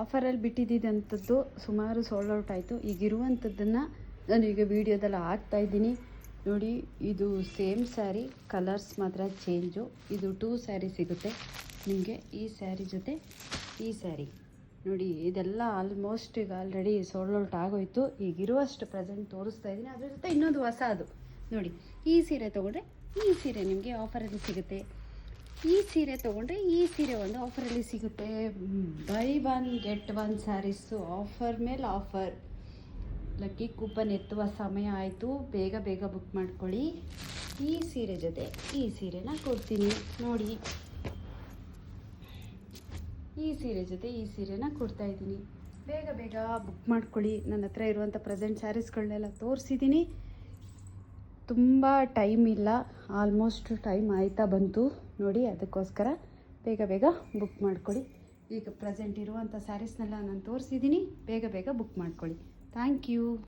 ಆಫರಲ್ಲಿ ಬಿಟ್ಟಿದ್ದಂಥದ್ದು ಸುಮಾರು sold out ಆಯಿತು. ಈಗಿರುವಂಥದ್ದನ್ನು ನಾನು ಈಗ ವೀಡಿಯೋದಲ್ಲಿ ಹಾಕ್ತಾಯಿದ್ದೀನಿ ನೋಡಿ. ಇದು ಸೇಮ್ ಸ್ಯಾರಿ, ಕಲರ್ಸ್ ಮಾತ್ರ ಚೇಂಜು. ಇದು 2 ಸ್ಯಾರಿ ಸಿಗುತ್ತೆ ನಿಮಗೆ ಈ ಸ್ಯಾರಿ ಜೊತೆ. ಈ ಸ್ಯಾರಿ ನೋಡಿ, ಇದೆಲ್ಲ ಆಲ್ಮೋಸ್ಟ್ ಈಗ ಆಲ್ರೆಡಿ ಸೋಲ್ಡ್ ಔಟ್ ಆಗೋಯ್ತು. ಈಗಿರುವಷ್ಟು ಪ್ರೆಸೆಂಟ್ ತೋರಿಸ್ತಾ ಇದ್ದೀನಿ. ಅದ್ರ ಜೊತೆ ಇನ್ನೊಂದು ಹೊಸ ಅದು ನೋಡಿ, ಈ ಸೀರೆ ತೊಗೊಂಡ್ರೆ ಈ ಸೀರೆ ನಿಮಗೆ ಆಫರಲ್ಲಿ ಸಿಗುತ್ತೆ. ಈ ಸೀರೆ ತೊಗೊಂಡ್ರೆ ಈ ಸೀರೆ ಒಂದು ಆಫರಲ್ಲಿ ಸಿಗುತ್ತೆ. ಬೈ 1 get 1 ಸ್ಯಾರೀಸು ಆಫರ್ ಮೇಲೆ ಆಫರ್. ಲಕ್ಕಿ ಕೂಪನ್ ಎತ್ತುವ ಸಮಯ ಆಯಿತು. ಬೇಗ ಬೇಗ ಬುಕ್ ಮಾಡ್ಕೊಳ್ಳಿ. ಈ ಸೀರೆ ಜೊತೆ ಈ ಸೀರೆನ ಕೊಡ್ತೀನಿ ನೋಡಿ. ಈ ಸೀರೆ ಜೊತೆ ಈ ಸೀರೆನ ಕೊಡ್ತಾಯಿದ್ದೀನಿ. ಬೇಗ ಬೇಗ ಬುಕ್ ಮಾಡ್ಕೊಳ್ಳಿ. ನನ್ನ ಹತ್ರ ಇರುವಂಥ ಪ್ರೆಸೆಂಟ್ ಸ್ಯಾರೀಸ್ಗಳನ್ನೆಲ್ಲ ತೋರಿಸಿದ್ದೀನಿ. ತುಂಬ ಟೈಮ್ ಇಲ್ಲ, ಆಲ್ಮೋಸ್ಟ್ ಟೈಮ್ ಆಯ್ತಾ ಬಂತು ನೋಡಿ. ಅದಕ್ಕೋಸ್ಕರ ಬೇಗ ಬೇಗ ಬುಕ್ ಮಾಡ್ಕೊಳ್ಳಿ. ಈಗ ಪ್ರೆಸೆಂಟ್ ಇರುವಂಥ ಸ್ಯಾರೀಸ್ನೆಲ್ಲ ನಾನು ತೋರಿಸಿದ್ದೀನಿ. ಬೇಗ ಬೇಗ ಬುಕ್ ಮಾಡ್ಕೊಳ್ಳಿ. Thank you.